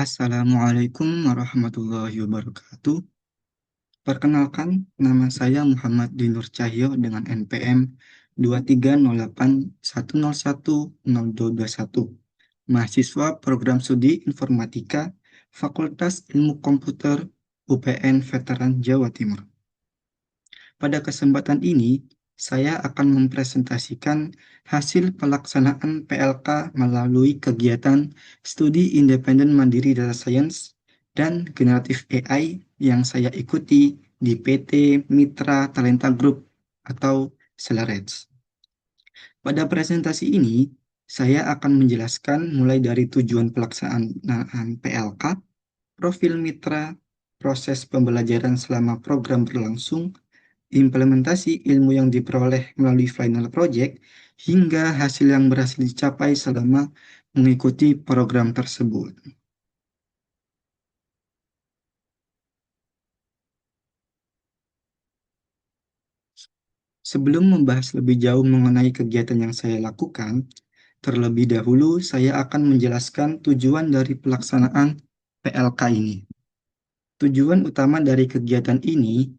Assalamualaikum warahmatullahi wabarakatuh. Perkenalkan, nama saya Muhammad Dinur Cahyo dengan NPM 2308101021, mahasiswa Program Studi Informatika, Fakultas Ilmu Komputer, UPN Veteran Jawa Timur. Pada kesempatan ini, saya akan mempresentasikan hasil pelaksanaan PLK melalui kegiatan Studi Independen Mandiri Data Science dan Generatif AI yang saya ikuti di PT Mitra Talenta Group atau Celereds. Pada presentasi ini, saya akan menjelaskan mulai dari tujuan pelaksanaan PLK, profil mitra, proses pembelajaran selama program berlangsung, implementasi ilmu yang diperoleh melalui final project, hingga hasil yang berhasil dicapai selama mengikuti program tersebut. Sebelum membahas lebih jauh mengenai kegiatan yang saya lakukan, terlebih dahulu saya akan menjelaskan tujuan dari pelaksanaan PLK ini. Tujuan utama dari kegiatan ini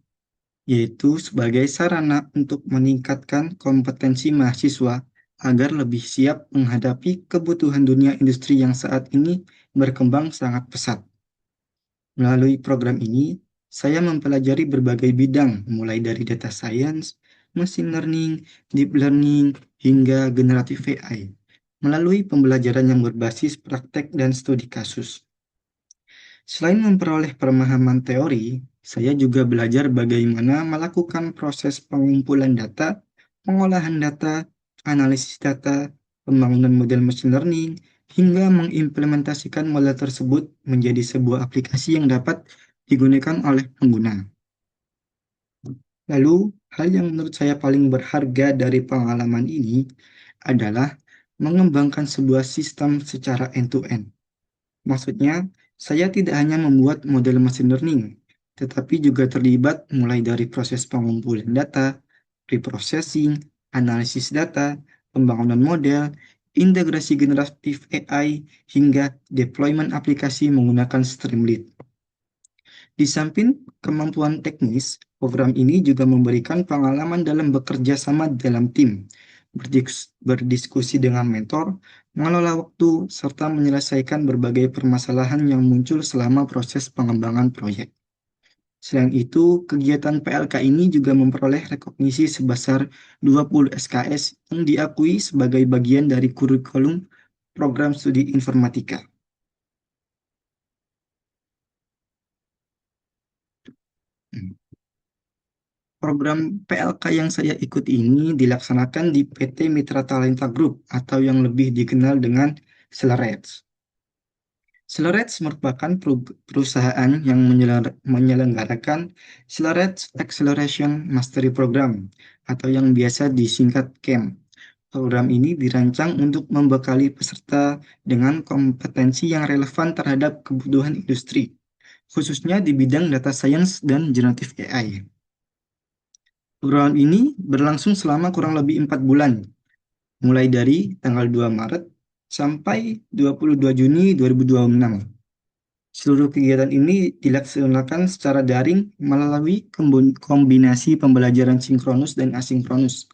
yaitu sebagai sarana untuk meningkatkan kompetensi mahasiswa agar lebih siap menghadapi kebutuhan dunia industri yang saat ini berkembang sangat pesat. Melalui program ini, saya mempelajari berbagai bidang, mulai dari data science, machine learning, deep learning, hingga generatif AI, melalui pembelajaran yang berbasis praktek dan studi kasus. Selain memperoleh pemahaman teori, saya juga belajar bagaimana melakukan proses pengumpulan data, pengolahan data, analisis data, pembangunan model machine learning, hingga mengimplementasikan model tersebut menjadi sebuah aplikasi yang dapat digunakan oleh pengguna. Lalu, hal yang menurut saya paling berharga dari pengalaman ini adalah mengembangkan sebuah sistem secara end-to-end. Maksudnya, saya tidak hanya membuat model machine learning, tetapi juga terlibat mulai dari proses pengumpulan data, reprocessing, analisis data, pembangunan model, integrasi generatif AI, hingga deployment aplikasi menggunakan Streamlit. Di samping kemampuan teknis, program ini juga memberikan pengalaman dalam bekerja sama dalam tim, berdiskusi dengan mentor, mengelola waktu, serta menyelesaikan berbagai permasalahan yang muncul selama proses pengembangan proyek. Selain itu, kegiatan PLK ini juga memperoleh rekognisi sebesar 20 SKS yang diakui sebagai bagian dari kurikulum program studi informatika. Program PLK yang saya ikut ini dilaksanakan di PT Mitra Talenta Group atau yang lebih dikenal dengan Celereds. Celereds merupakan perusahaan yang menyelenggarakan Celereds Acceleration Mastery Program atau yang biasa disingkat CAM. Program ini dirancang untuk membekali peserta dengan kompetensi yang relevan terhadap kebutuhan industri, khususnya di bidang data science dan generative AI. Program ini berlangsung selama kurang lebih 4 bulan, mulai dari tanggal 2 Maret sampai 22 Juni 2026. Seluruh kegiatan ini dilaksanakan secara daring melalui kombinasi pembelajaran sinkronus dan asinkronus.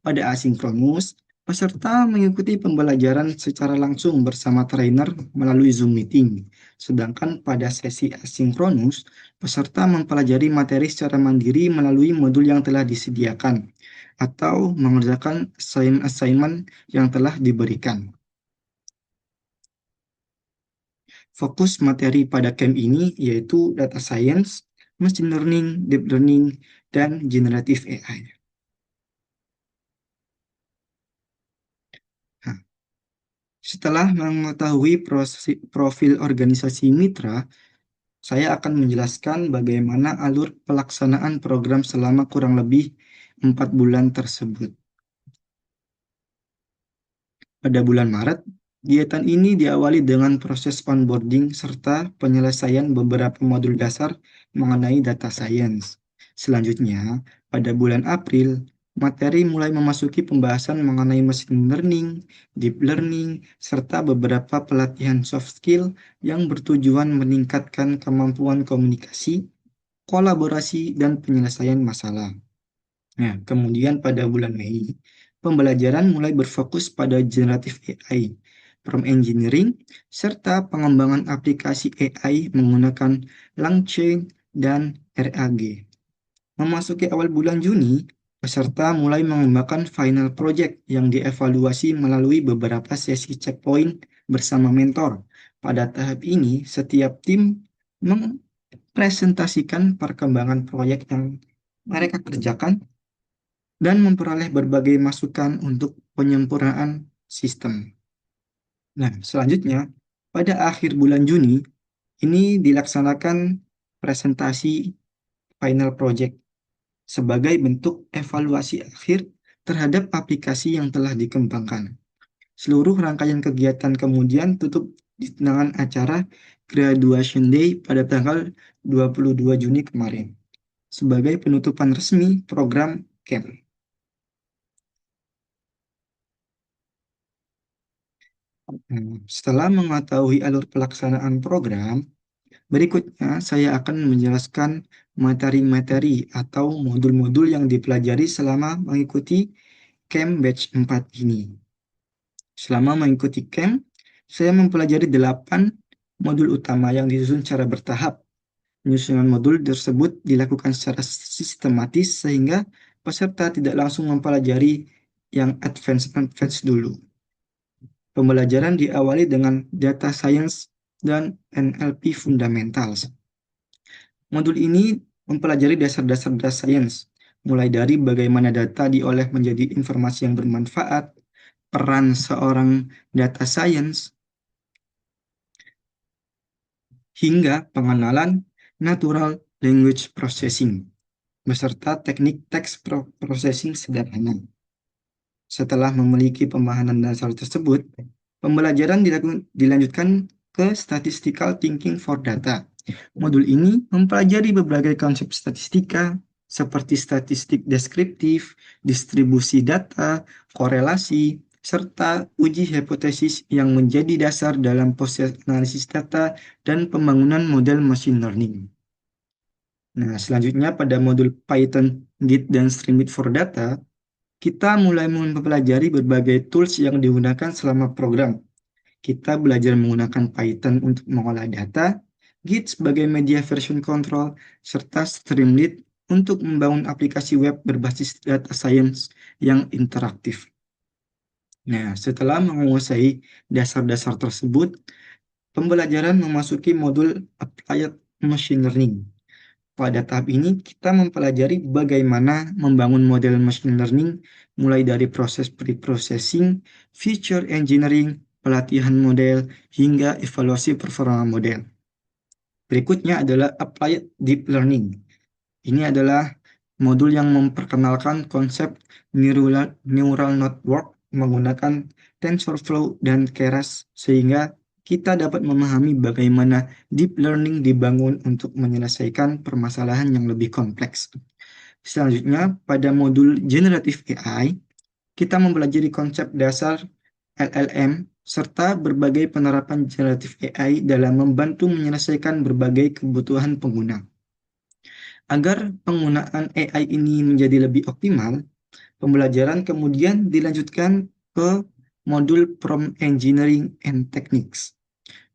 Pada asinkronus, peserta mengikuti pembelajaran secara langsung bersama trainer melalui Zoom meeting. Sedangkan pada sesi asinkronus, peserta mempelajari materi secara mandiri melalui modul yang telah disediakan atau mengerjakan assignment yang telah diberikan. Fokus materi pada camp ini yaitu data science, machine learning, deep learning, dan generative AI. Nah, setelah mengetahui profil organisasi mitra, saya akan menjelaskan bagaimana alur pelaksanaan program selama kurang lebih 4 bulan tersebut. Pada bulan Maret, kegiatan ini diawali dengan proses onboarding serta penyelesaian beberapa modul dasar mengenai data science. Selanjutnya, pada bulan April, materi mulai memasuki pembahasan mengenai machine learning, deep learning, serta beberapa pelatihan soft skill yang bertujuan meningkatkan kemampuan komunikasi, kolaborasi, dan penyelesaian masalah. Nah, kemudian pada bulan Mei, pembelajaran mulai berfokus pada generative AI, prompt engineering, serta pengembangan aplikasi AI menggunakan LangChain dan RAG. Memasuki awal bulan Juni, peserta mulai mengembangkan final project yang dievaluasi melalui beberapa sesi checkpoint bersama mentor. Pada tahap ini, setiap tim mempresentasikan perkembangan proyek yang mereka kerjakan dan memperoleh berbagai masukan untuk penyempurnaan sistem. Nah, selanjutnya, pada akhir bulan Juni, ini dilaksanakan presentasi final project sebagai bentuk evaluasi akhir terhadap aplikasi yang telah dikembangkan. Seluruh rangkaian kegiatan kemudian tutup di dengan acara Graduation Day pada tanggal 22 Juni kemarin sebagai penutupan resmi program camp. Setelah mengetahui alur pelaksanaan program, berikutnya saya akan menjelaskan materi-materi atau modul-modul yang dipelajari selama mengikuti camp batch 4 ini. Selama mengikuti camp, saya mempelajari 8 modul utama yang disusun secara bertahap. Penyusunan modul tersebut dilakukan secara sistematis sehingga peserta tidak langsung mempelajari yang advance dulu. Pembelajaran diawali dengan data science dan NLP fundamentals. Modul ini mempelajari dasar-dasar data science, mulai dari bagaimana data diolah menjadi informasi yang bermanfaat, peran seorang data science, hingga pengenalan natural language processing, beserta teknik text processing sederhana. Setelah memiliki pemahaman dasar tersebut, pembelajaran dilanjutkan ke statistical thinking for data. Modul ini mempelajari berbagai konsep statistika seperti statistik deskriptif, distribusi data, korelasi, serta uji hipotesis yang menjadi dasar dalam proses analisis data dan pembangunan model machine learning. Nah, selanjutnya pada modul Python, Git, dan Streamlit for Data, kita mulai mempelajari berbagai tools yang digunakan selama program. Kita belajar menggunakan Python untuk mengolah data, Git sebagai media version control, serta Streamlit untuk membangun aplikasi web berbasis data science yang interaktif. Nah, setelah menguasai dasar-dasar tersebut, pembelajaran memasuki modul Applied Machine Learning. Pada tahap ini, kita mempelajari bagaimana membangun model machine learning mulai dari proses pre-processing, feature engineering, pelatihan model, hingga evaluasi performa model. Berikutnya adalah Applied Deep Learning. Ini adalah modul yang memperkenalkan konsep neural network menggunakan TensorFlow dan Keras sehingga kita dapat memahami bagaimana deep learning dibangun untuk menyelesaikan permasalahan yang lebih kompleks. Selanjutnya, pada modul Generative AI, kita mempelajari konsep dasar LLM serta berbagai penerapan generative AI dalam membantu menyelesaikan berbagai kebutuhan pengguna. Agar penggunaan AI ini menjadi lebih optimal, pembelajaran kemudian dilanjutkan ke modul Prompt Engineering and Techniques.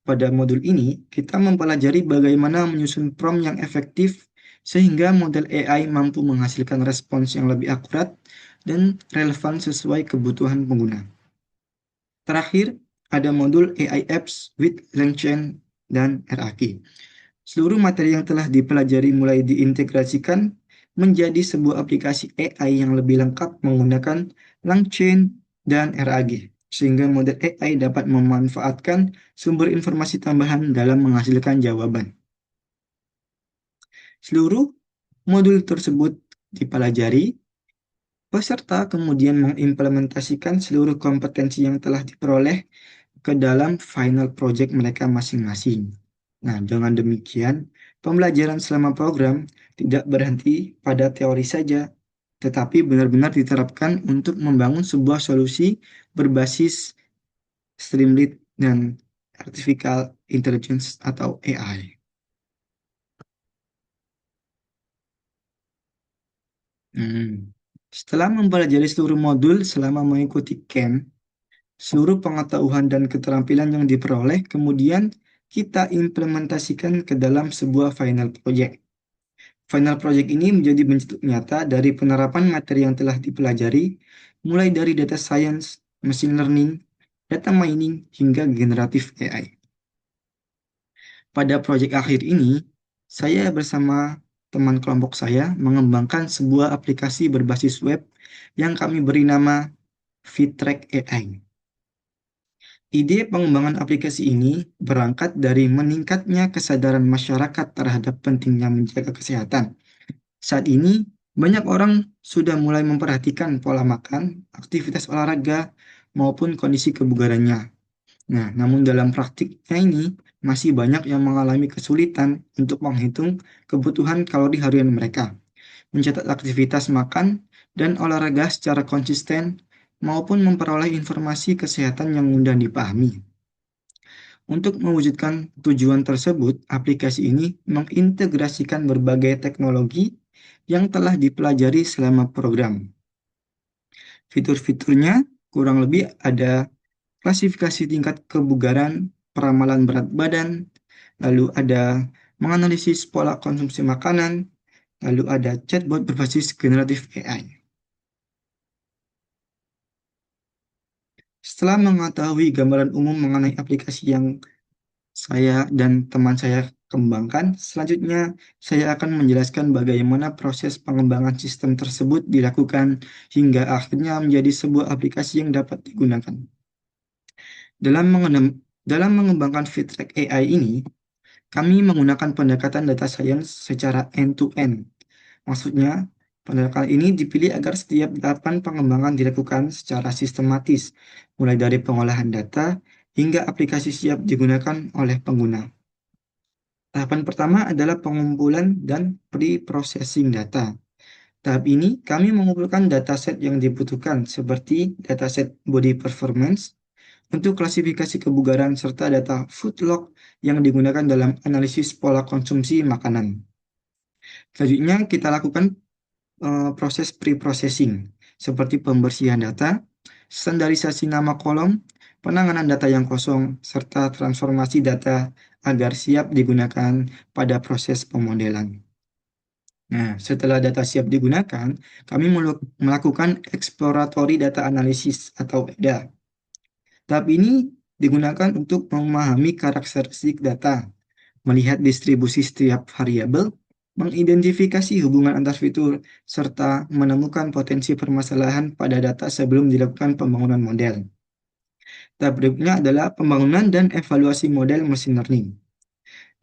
Pada modul ini, kita mempelajari bagaimana menyusun prompt yang efektif sehingga model AI mampu menghasilkan respons yang lebih akurat dan relevan sesuai kebutuhan pengguna. Terakhir, ada modul AI Apps with LangChain dan RAG. Seluruh materi yang telah dipelajari mulai diintegrasikan menjadi sebuah aplikasi AI yang lebih lengkap menggunakan LangChain dan RAG, sehingga model AI dapat memanfaatkan sumber informasi tambahan dalam menghasilkan jawaban. Seluruh modul tersebut dipelajari, peserta kemudian mengimplementasikan seluruh kompetensi yang telah diperoleh ke dalam final project mereka masing-masing. Nah, dengan demikian, pembelajaran selama program tidak berhenti pada teori saja, tetapi benar-benar diterapkan untuk membangun sebuah solusi berbasis Streamlit dan Artificial Intelligence atau AI. Hmm. Setelah mempelajari seluruh modul selama mengikuti camp, seluruh pengetahuan dan keterampilan yang diperoleh kemudian kita implementasikan ke dalam sebuah final project. Final project ini menjadi bentuk nyata dari penerapan materi yang telah dipelajari, mulai dari data science, machine learning, data mining, hingga generatif AI. Pada proyek akhir ini, saya bersama teman kelompok saya mengembangkan sebuah aplikasi berbasis web yang kami beri nama FitTrack AI. Ide pengembangan aplikasi ini berangkat dari meningkatnya kesadaran masyarakat terhadap pentingnya menjaga kesehatan. Saat ini, banyak orang sudah mulai memperhatikan pola makan, aktivitas olahraga, maupun kondisi kebugarannya. Nah, namun dalam praktiknya ini masih banyak yang mengalami kesulitan untuk menghitung kebutuhan kalori harian mereka, mencatat aktivitas makan dan olahraga secara konsisten, maupun memperoleh informasi kesehatan yang mudah dipahami. Untuk mewujudkan tujuan tersebut, aplikasi ini mengintegrasikan berbagai teknologi yang telah dipelajari selama program. Fitur-fiturnya kurang lebih ada klasifikasi tingkat kebugaran, peramalan berat badan, lalu ada menganalisis pola konsumsi makanan, lalu ada chatbot berbasis generatif AI. Setelah mengetahui gambaran umum mengenai aplikasi yang saya dan teman saya kembangkan, selanjutnya saya akan menjelaskan bagaimana proses pengembangan sistem tersebut dilakukan hingga akhirnya menjadi sebuah aplikasi yang dapat digunakan. Dalam mengembangkan FitTrack AI ini, kami menggunakan pendekatan data science secara end-to-end. Maksudnya, pendekatan ini dipilih agar setiap tahapan pengembangan dilakukan secara sistematis, mulai dari pengolahan data hingga aplikasi siap digunakan oleh pengguna. Tahapan pertama adalah pengumpulan dan pre-processing data. Tahap ini, kami mengumpulkan dataset yang dibutuhkan, seperti dataset body performance, untuk klasifikasi kebugaran serta data food log yang digunakan dalam analisis pola konsumsi makanan. Selanjutnya, kita lakukan proses pre-processing, seperti pembersihan data, standarisasi nama kolom, penanganan data yang kosong, serta transformasi data agar siap digunakan pada proses pemodelan. Nah, setelah data siap digunakan, kami melakukan exploratory data analysis atau EDA. Tahap ini digunakan untuk memahami karakteristik data, melihat distribusi setiap variabel, mengidentifikasi hubungan antar fitur, serta menemukan potensi permasalahan pada data sebelum dilakukan pembangunan model. Tahap berikutnya adalah pembangunan dan evaluasi model machine learning.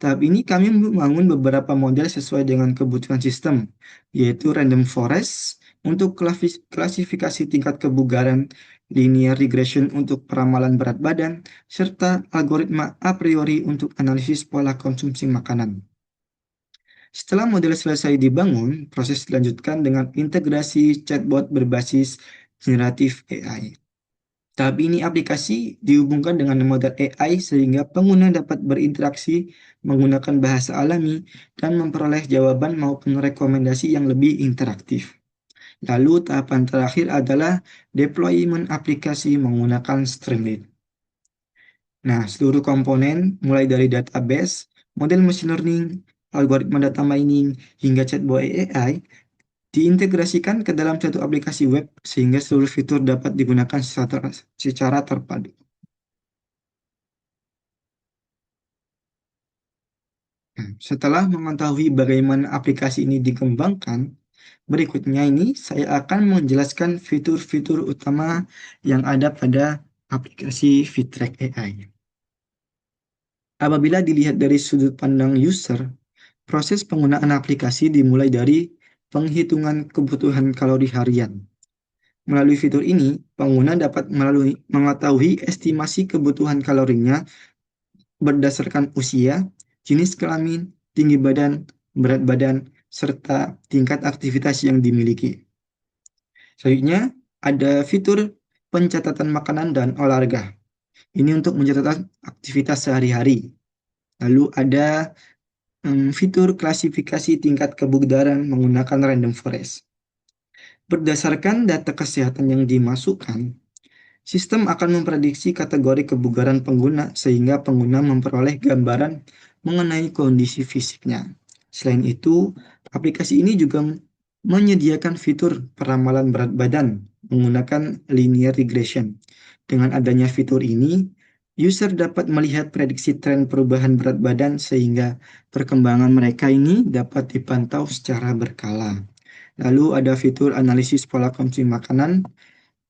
Tahap ini kami membangun beberapa model sesuai dengan kebutuhan sistem, yaitu random forest untuk klasifikasi tingkat kebugaran, linear regression untuk peramalan berat badan, serta algoritma a priori untuk analisis pola konsumsi makanan. Setelah model selesai dibangun, proses dilanjutkan dengan integrasi chatbot berbasis generatif AI. Tahap ini aplikasi dihubungkan dengan model AI sehingga pengguna dapat berinteraksi menggunakan bahasa alami dan memperoleh jawaban maupun rekomendasi yang lebih interaktif. Lalu tahapan terakhir adalah deployment aplikasi menggunakan Streamlit. Nah, seluruh komponen mulai dari database, model machine learning, algoritma data mining, hingga chatbot AI diintegrasikan ke dalam satu aplikasi web sehingga seluruh fitur dapat digunakan secara terpadu. Nah, setelah mengetahui bagaimana aplikasi ini dikembangkan, berikutnya ini saya akan menjelaskan fitur-fitur utama yang ada pada aplikasi FitTrack AI. Apabila dilihat dari sudut pandang user, proses penggunaan aplikasi dimulai dari penghitungan kebutuhan kalori harian. Melalui fitur ini, pengguna dapat mengetahui estimasi kebutuhan kalorinya berdasarkan usia, jenis kelamin, tinggi badan, berat badan, serta tingkat aktivitas yang dimiliki. Selanjutnya, ada fitur pencatatan makanan dan olahraga. Ini untuk mencatat aktivitas sehari-hari. Lalu ada fitur klasifikasi tingkat kebugaran menggunakan random forest. Berdasarkan data kesehatan yang dimasukkan, sistem akan memprediksi kategori kebugaran pengguna sehingga pengguna memperoleh gambaran mengenai kondisi fisiknya. Selain itu, aplikasi ini juga menyediakan fitur peramalan berat badan menggunakan linear regression. Dengan adanya fitur ini, user dapat melihat prediksi tren perubahan berat badan sehingga perkembangan mereka ini dapat dipantau secara berkala. Lalu ada fitur analisis pola konsumsi makanan.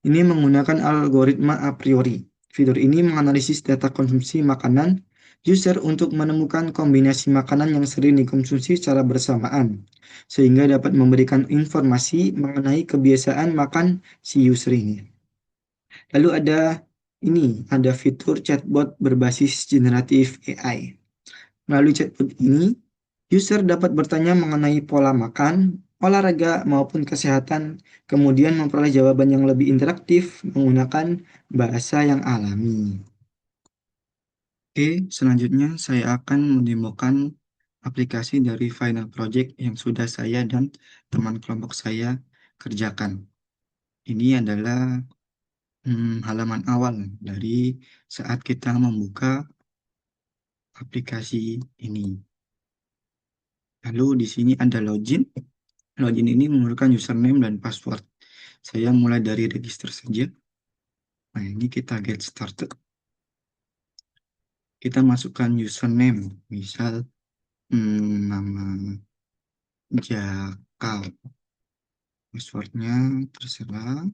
Ini menggunakan algoritma a priori. Fitur ini menganalisis data konsumsi makanan user untuk menemukan kombinasi makanan yang sering dikonsumsi secara bersamaan, sehingga dapat memberikan informasi mengenai kebiasaan makan si user ini. Lalu ada fitur chatbot berbasis generatif AI. Melalui chatbot ini, user dapat bertanya mengenai pola makan, olahraga, maupun kesehatan, kemudian memperoleh jawaban yang lebih interaktif menggunakan bahasa yang alami. Oke, selanjutnya saya akan mendemokan aplikasi dari Final Project yang sudah saya dan teman kelompok saya kerjakan. Ini adalah halaman awal dari saat kita membuka aplikasi ini. Lalu di sini ada login. Login ini memerlukan username dan password. Saya mulai dari register saja. Nah, ini kita get started. Kita masukkan username, misal nama Jaka. Passwordnya terserah.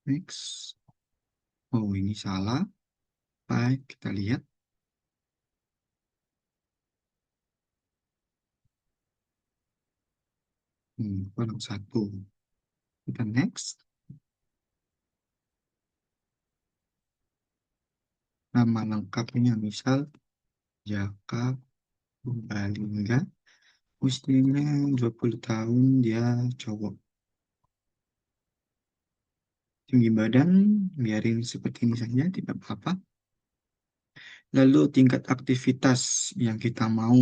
Next. Oh, ini salah. Baik, kita lihat. Kolom satu. Kita next. Nama lengkapnya misal Jaka Purbalingga. Usianya 20 tahun, dia cowok. Tinggi badan, biarin seperti ini saja, tidak apa-apa. Lalu tingkat aktivitas yang kita mau.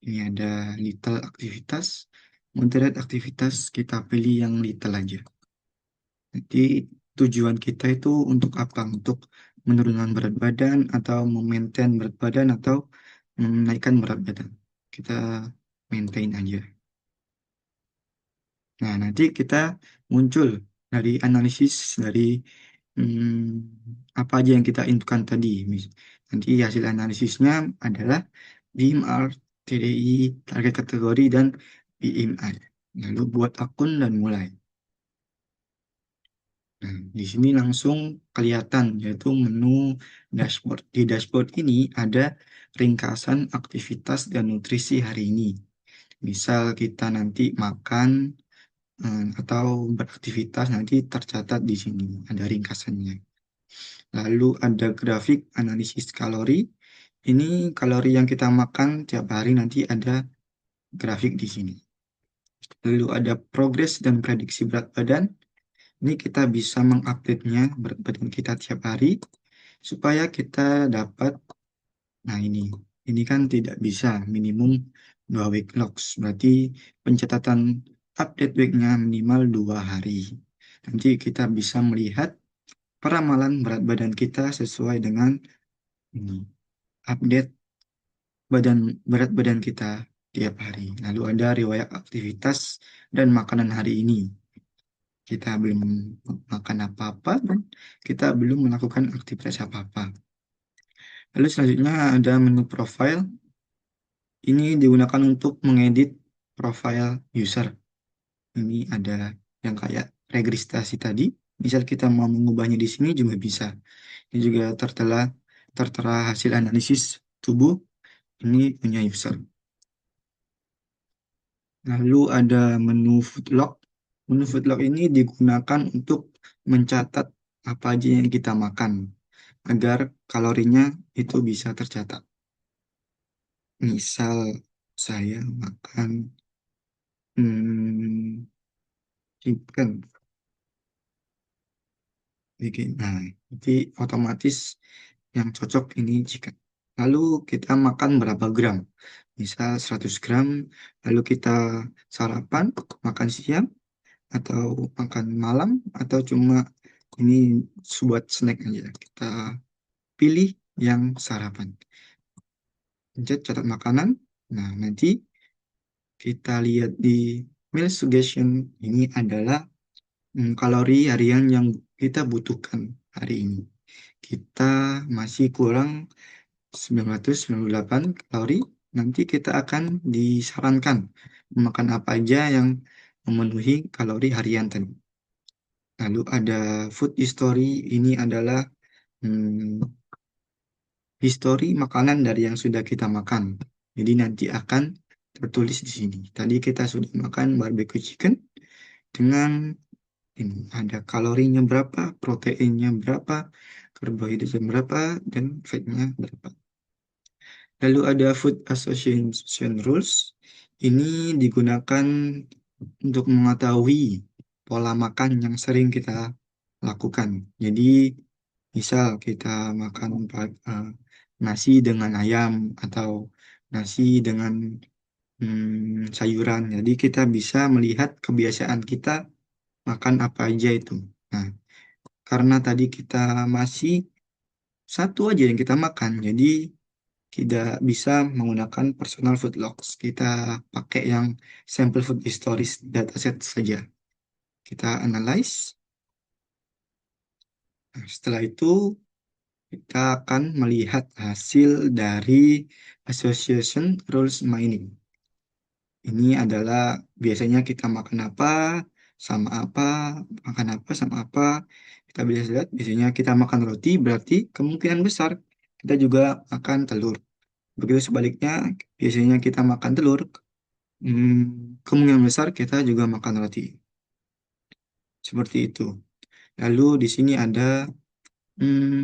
Ini ada little aktivitas, moderate aktivitas, kita pilih yang little aja. Jadi tujuan kita itu untuk apa? Untuk menurunkan berat badan atau memaintain berat badan atau menaikkan berat badan. Kita maintain aja. Nah, nanti kita muncul dari analisis dari apa aja yang kita inputkan tadi. Nanti hasil analisisnya adalah BMR, TDI, target kategori, dan BMI. Lalu buat akun dan mulai. Nah, di sini langsung kelihatan yaitu menu dashboard. Di dashboard ini ada ringkasan aktivitas dan nutrisi hari ini. Misal kita nanti makan atau beraktivitas nanti tercatat di sini, ada ringkasannya. Lalu ada grafik analisis kalori. Ini kalori yang kita makan tiap hari nanti ada grafik di sini. Lalu ada progres dan prediksi berat badan. Ini kita bisa mengupdate-nya berat badan kita tiap hari supaya kita dapat, nah ini kan tidak bisa minimum 2 week logs. Berarti pencatatan update week-nya minimal 2 hari. Nanti kita bisa melihat peramalan berat badan kita sesuai dengan ini, update berat badan kita tiap hari. Lalu ada riwayat aktivitas dan makanan hari ini. Kita belum makan apa-apa dan kita belum melakukan aktivitas apa-apa. Lalu selanjutnya ada menu profile. Ini digunakan untuk mengedit profile user. Ini ada yang kayak registrasi tadi. Misal kita mau mengubahnya di sini juga bisa. Ini juga tertera hasil analisis tubuh. Ini punya user. Lalu ada menu food log. Menu food log ini digunakan untuk mencatat apa aja yang kita makan agar kalorinya itu bisa tercatat. Misal saya makan chicken bikin. Nah, jadi otomatis yang cocok ini chicken. Lalu kita makan berapa gram? Misal 100 gram, lalu kita sarapan, makan siang, atau makan malam, atau cuma ini buat snack aja. Kita pilih yang sarapan. Pencet catat makanan. Nah, nanti kita lihat di meal suggestion. Ini adalah kalori harian yang kita butuhkan hari ini. Kita masih kurang 998 kalori. Nanti kita akan disarankan makan apa aja yang memenuhi kalori harian tadi. Lalu ada food history. Ini adalah hmm, histori makanan dari yang sudah kita makan. Jadi nanti akan tertulis di sini. Tadi kita sudah makan barbecue chicken dengan ini ada kalorinya berapa, proteinnya berapa, karbohidratnya berapa, dan fatnya berapa. Lalu ada Food Association Rules. Ini digunakan untuk mengetahui pola makan yang sering kita lakukan. Jadi, misal kita makan nasi dengan ayam atau nasi dengan sayuran. Jadi, kita bisa melihat kebiasaan kita makan apa aja itu. Nah, karena tadi kita masih satu aja yang kita makan, jadi tidak bisa menggunakan personal food logs. Kita pakai yang sample food histories dataset saja. Kita analyze. Nah, setelah itu kita akan melihat hasil dari association rules mining. Ini adalah biasanya kita makan apa, sama apa, makan apa, sama apa. Kita bisa lihat, biasanya kita makan roti, berarti kemungkinan besar kita juga makan telur. Begitu sebaliknya, biasanya kita makan telur, kemungkinan besar kita juga makan roti. Seperti itu. Lalu di sini ada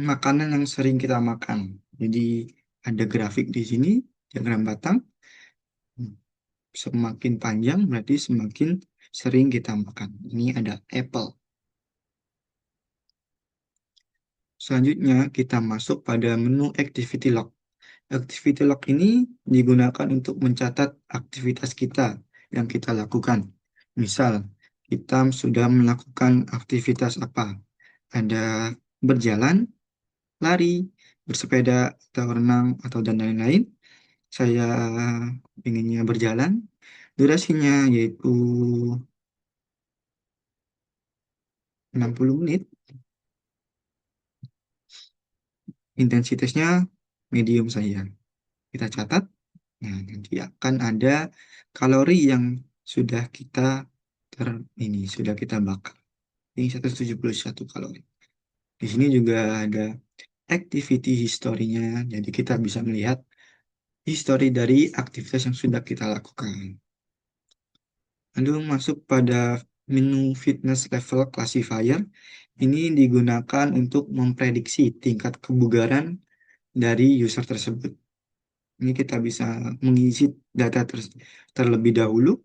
makanan yang sering kita makan. Jadi ada grafik di sini, diagram batang. Hmm, Semakin panjang berarti semakin sering kita makan. Ini ada apple. Selanjutnya kita masuk pada menu activity log. Activity log ini digunakan untuk mencatat aktivitas kita yang kita lakukan. Misal, kita sudah melakukan aktivitas apa? Ada berjalan, lari, bersepeda, atau renang, atau dan lain-lain. Saya inginnya berjalan. Durasinya yaitu 60 menit. Intensitasnya medium saja. Kita catat. Nah, nanti akan ada kalori yang sudah kita sudah kita bakar. Ini 171 kalori. Di sini juga ada activity historinya, jadi kita bisa melihat histori dari aktivitas yang sudah kita lakukan. Lalu masuk pada menu fitness level classifier. Ini digunakan untuk memprediksi tingkat kebugaran dari user tersebut. Ini kita bisa mengisi data terlebih dahulu.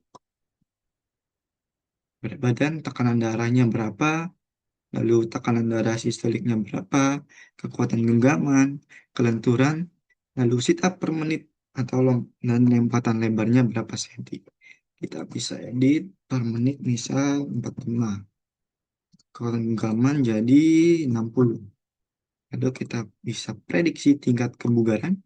Berat badan, tekanan darahnya berapa, lalu tekanan darah sistoliknya berapa, kekuatan genggaman, kelenturan, lalu sit up per menit atau dan lompatan lebarnya berapa senti. Kita bisa edit per menit misal 45. Kekuatan genggaman jadi 60. Lalu kita bisa prediksi tingkat kebugaran.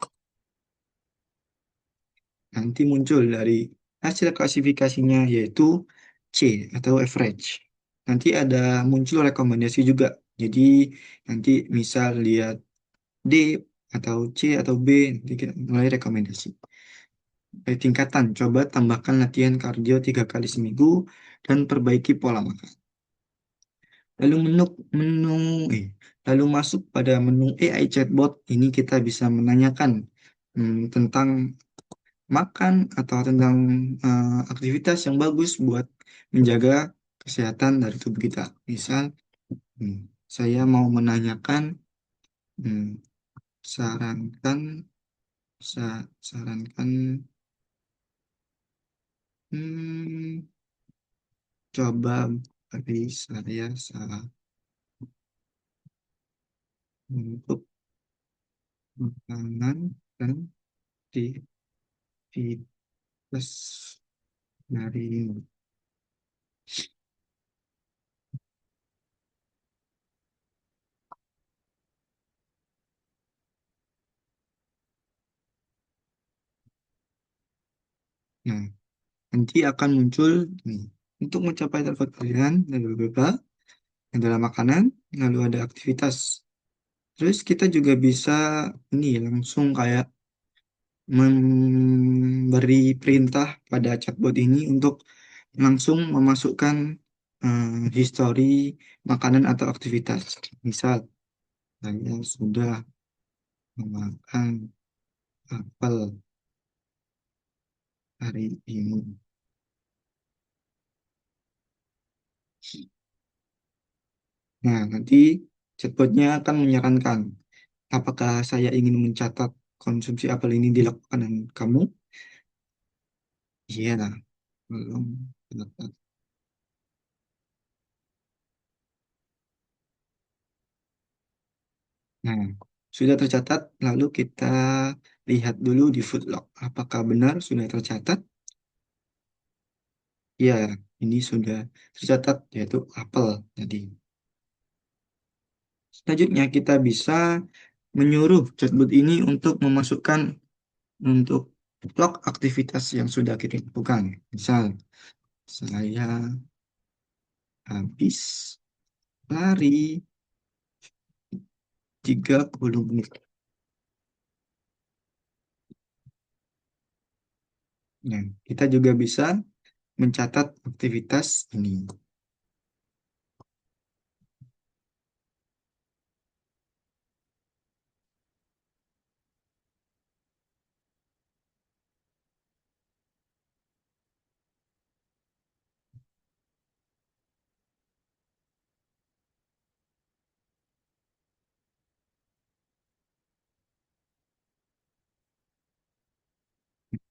Nanti muncul dari hasil klasifikasinya yaitu C atau average. Nanti ada muncul rekomendasi juga. Jadi nanti misal lihat D atau C atau B, nanti kita mulai rekomendasi. Tingkatan, coba tambahkan latihan kardio 3 kali seminggu dan perbaiki pola makan. Lalu menu eh, lalu masuk pada menu AI chatbot. Ini kita bisa menanyakan tentang makan atau tentang aktivitas yang bagus buat menjaga kesehatan dari tubuh kita. Misal, hmm, saya mau menanyakan, hmm, sarankan, sarankan Hmm, coba beri saya saran untuk makanan dan aktivitas hari ini. Nah, nanti akan muncul nih, untuk mencapai target kalian, lalu beberapa adalah makanan, lalu ada aktivitas. Terus kita juga bisa ini langsung kayak memberi perintah pada chatbot ini untuk langsung memasukkan histori makanan atau aktivitas. Misal, saya sudah memakan apel hari ini. Nah, nanti chatbotnya akan menyarankan apakah saya ingin mencatat konsumsi apel ini dilakukan dengan kamu? Iya, nah, belum. Nah, sudah tercatat, lalu kita lihat dulu di Foodlog. Apakah benar sudah tercatat? Ya, ini sudah tercatat, yaitu apel tadi. Selanjutnya, kita bisa menyuruh chatbot ini untuk memasukkan untuk log aktivitas yang sudah kita lakukan. Misal, saya habis lari 30 menit. Nah, kita juga bisa mencatat aktivitas ini.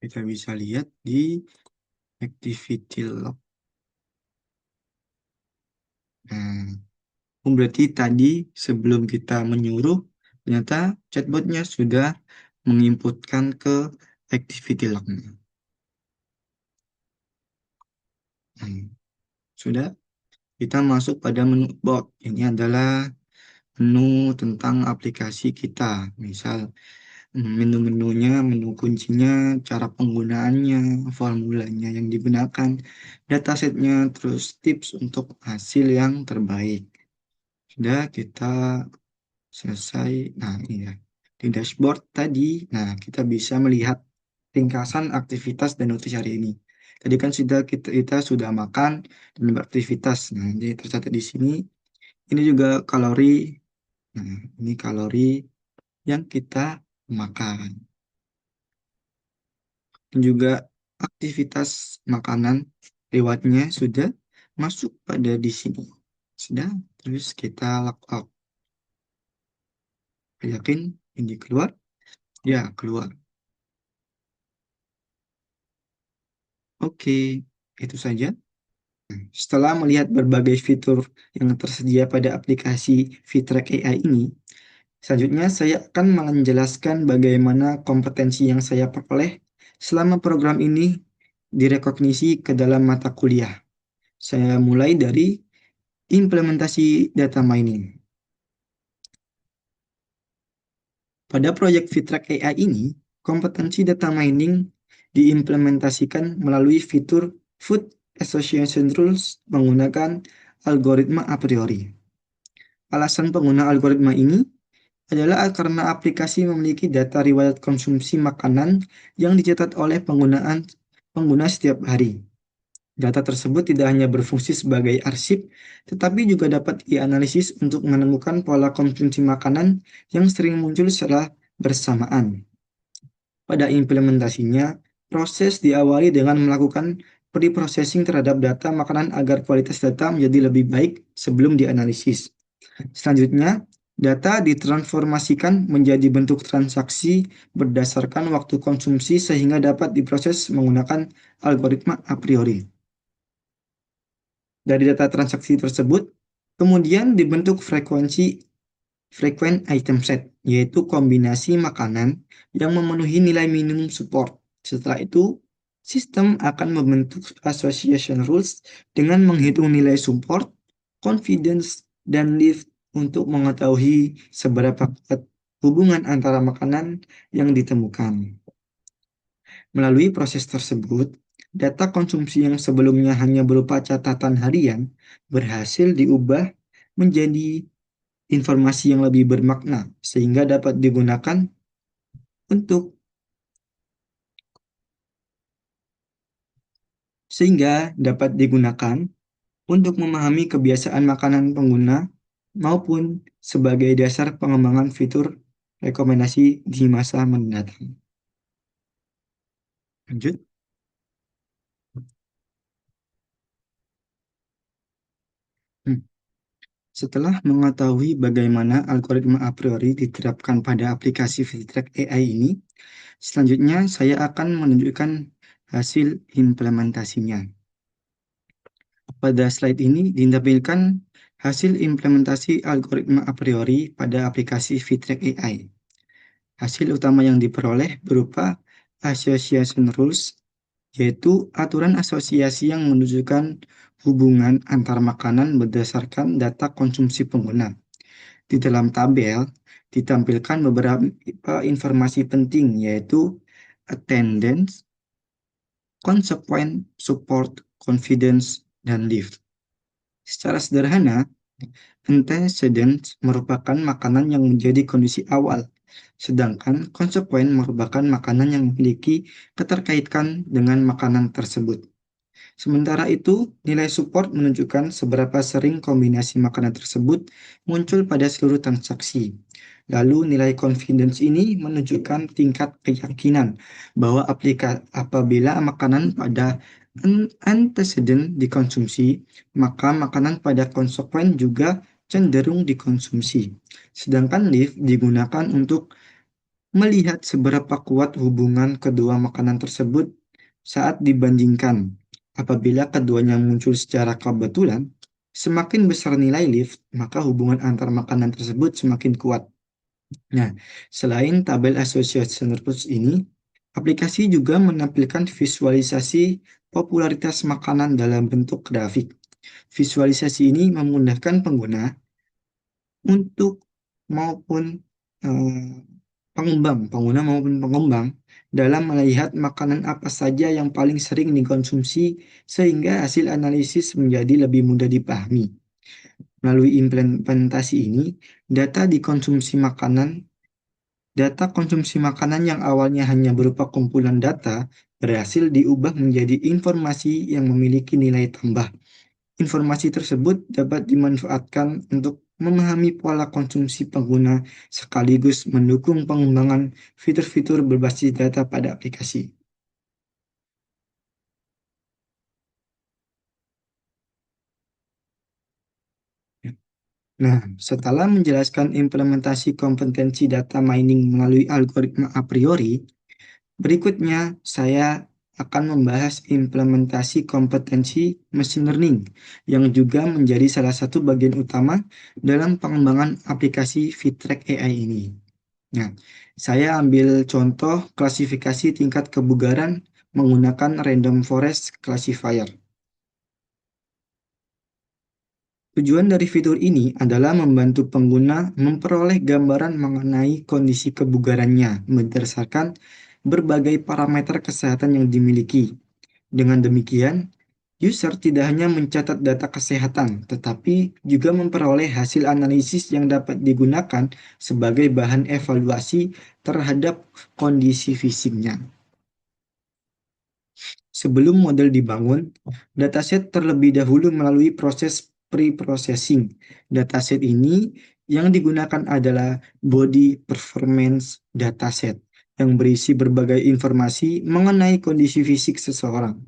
Kita bisa lihat di activity log. Nah, berarti tadi sebelum kita menyuruh, ternyata chatbotnya sudah menginputkan ke activity lognya. Nah, sudah, kita masuk pada menu bot. Ini adalah menu tentang aplikasi kita. Misal, menu-menunya, menu kuncinya, cara penggunaannya, formulanya yang digunakan, datasetnya, terus tips untuk hasil yang terbaik. Sudah kita selesai. Nah, ini ya. Di dashboard tadi, nah kita bisa melihat ringkasan aktivitas dan notis hari ini. Tadi kan sudah kita sudah makan dan beraktivitas. Nah, jadi tercatat di sini. Ini juga kalori. Nah, ini kalori yang kita makan. Dan juga aktivitas makanan lewatnya sudah masuk pada di sini. Sudah, terus kita log. Yakin ini keluar? Ya, keluar. Oke, itu saja. Setelah melihat berbagai fitur yang tersedia pada aplikasi Fitrack AI ini, selanjutnya saya akan menjelaskan bagaimana kompetensi yang saya peroleh selama program ini direkognisi ke dalam mata kuliah. Saya mulai dari implementasi data mining. Pada proyek Fitrack AI ini, kompetensi data mining diimplementasikan melalui fitur Food Association Rules menggunakan algoritma a priori. Alasan pengguna algoritma ini adalah karena aplikasi memiliki data riwayat konsumsi makanan yang dicatat oleh pengguna setiap hari. Data tersebut tidak hanya berfungsi sebagai arsip, tetapi juga dapat dianalisis untuk menemukan pola konsumsi makanan yang sering muncul secara bersamaan. Pada implementasinya, proses diawali dengan melakukan pre-processing terhadap data makanan agar kualitas data menjadi lebih baik sebelum dianalisis. Selanjutnya, Data ditransformasikan menjadi bentuk transaksi berdasarkan waktu konsumsi sehingga dapat diproses menggunakan algoritma a priori. Dari data transaksi tersebut, kemudian dibentuk frequent item set, yaitu kombinasi makanan yang memenuhi nilai minimum support. Setelah itu, sistem akan membentuk association rules dengan menghitung nilai support, confidence, dan lift untuk mengetahui seberapa kuat hubungan antara makanan yang ditemukan. Melalui proses tersebut, data konsumsi yang sebelumnya hanya berupa catatan harian berhasil diubah menjadi informasi yang lebih bermakna sehingga dapat digunakan untuk memahami kebiasaan makanan pengguna maupun sebagai dasar pengembangan fitur rekomendasi di masa mendatang. Lanjut. Hmm. Setelah mengetahui bagaimana algoritma a priori diterapkan pada aplikasi Fitrack AI ini, selanjutnya saya akan menunjukkan hasil implementasinya. Pada slide ini ditampilkan hasil implementasi algoritma a priori pada aplikasi Fitrack AI. Hasil utama yang diperoleh berupa association rules, yaitu aturan asosiasi yang menunjukkan hubungan antar makanan berdasarkan data konsumsi pengguna. Di dalam tabel ditampilkan beberapa informasi penting, yaitu attendance, consequent, support, confidence, dan lift. Secara sederhana, antecedent merupakan makanan yang menjadi kondisi awal, sedangkan consequent merupakan makanan yang memiliki keterkaitan dengan makanan tersebut. Sementara itu, nilai support menunjukkan seberapa sering kombinasi makanan tersebut muncul pada seluruh transaksi. Lalu nilai confidence ini menunjukkan tingkat keyakinan bahwa apabila makanan pada antecedent dikonsumsi, maka makanan pada konsekuen juga cenderung dikonsumsi. Sedangkan lift digunakan untuk melihat seberapa kuat hubungan kedua makanan tersebut saat dibandingkan. Apabila keduanya muncul secara kebetulan, semakin besar nilai lift, maka hubungan antar makanan tersebut semakin kuat. Nah, selain tabel association rules ini, aplikasi juga menampilkan visualisasi popularitas makanan dalam bentuk grafik. Visualisasi ini memudahkan pengguna untuk maupun pengguna maupun pengembang dalam melihat makanan apa saja yang paling sering dikonsumsi sehingga hasil analisis menjadi lebih mudah dipahami. Melalui implementasi ini, data konsumsi makanan yang awalnya hanya berupa kumpulan data berhasil diubah menjadi informasi yang memiliki nilai tambah. Informasi tersebut dapat dimanfaatkan untuk memahami pola konsumsi pengguna sekaligus mendukung pengembangan fitur-fitur berbasis data pada aplikasi. Nah, setelah menjelaskan implementasi kompetensi data mining melalui algoritma a priori, berikutnya saya akan membahas implementasi kompetensi machine learning yang juga menjadi salah satu bagian utama dalam pengembangan aplikasi Fitrack AI ini. Nah, saya ambil contoh klasifikasi tingkat kebugaran menggunakan random forest classifier. Tujuan dari fitur ini adalah membantu pengguna memperoleh gambaran mengenai kondisi kebugarannya berdasarkan berbagai parameter kesehatan yang dimiliki. Dengan demikian, user tidak hanya mencatat data kesehatan, tetapi juga memperoleh hasil analisis yang dapat digunakan sebagai bahan evaluasi terhadap kondisi fisiknya. Sebelum model dibangun, dataset terlebih dahulu melalui proses pre-processing. Dataset ini yang digunakan adalah body performance dataset yang berisi berbagai informasi mengenai kondisi fisik seseorang.